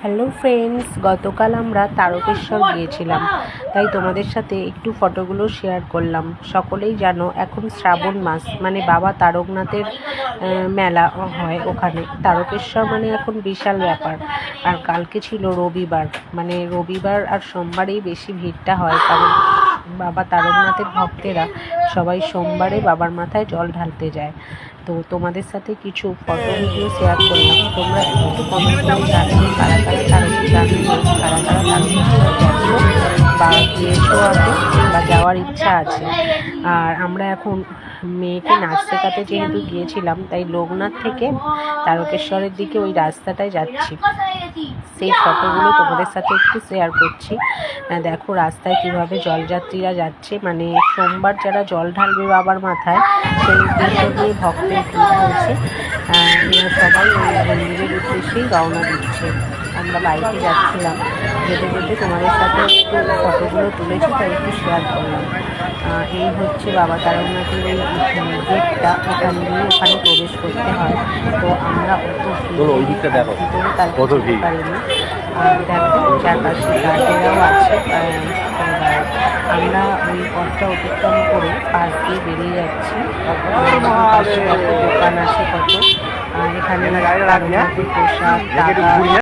Hello friends, গতকাল আমরা তারকেশ্বর গিয়েছিলাম, তাই তোমাদের সাথে একটু ফটোগুলো শেয়ার করলাম। সকলেই জানো এখন শ্রাবণ মাস, মানে বাবা তারকনাথের মেলা হয় ওখানে। তারকেশ্বর মানে এখন বিশাল ব্যাপার। আর কালকে ছিল রবিবার, মানে রবিবার আর সোমবারেই বেশি ভিড়টা হয়, কারণ বাবা তারকনাথের ভক্তেরা সবাই সোমবারে বাবার মাথায় জল ঢালতে যায়। তো তোমাদের সাথে কিছু ফটো ভিডিও শেয়ার করলাম। তোমরা একটু কমেন্ট করে জানিও কারা কারা কারা কারা তারকেশ্বর গেছো বা গিয়েছো আগে বা যাওয়ার ইচ্ছা আছে। আর আমরা এখন মেয়েকে নাচ শেখাতে যেহেতু গিয়েছিলাম, তাই লোকনাথ থেকে তারকেশ্বরের দিকে ওই রাস্তাটায় যাচ্ছি। সেই ফটোগুলো তোমাদের সাথে একটু শেয়ার করছি। দেখো রাস্তায় কিভাবে জলযাত্রীরা যাচ্ছে, মানে সোমবার যারা জল ঢালবে বাবার মাথায়, সেই উদ্দেশ্য নিয়ে ভক্তের ভিড় হয়েছে। এরা সবাই ওই মন্দিরের উদ্দেশ্যেই রওনা দিচ্ছে। আমরা বাইকে যাচ্ছিলাম, যেতে যেতে তোমাদের সাথে একটু ফটোগুলো তুলেছি, তাই একটু শেয়ার করলাম। এই হচ্ছে বাবা তারকনাথের এই গেটটা, এখান দিয়ে ওখানে প্রবেশ করতে হয়। তো আমরা অত ভিতরে তার করতে পারিনি। আর দেখো চারপাশে গার্ডেরাও আছে। আমরা ওই পথটা অতিক্রম করে পাশ দিয়ে বেরিয়ে যাচ্ছি। পাশে কত দোকান আছে, কত এখানে প্রসাদ, টাকা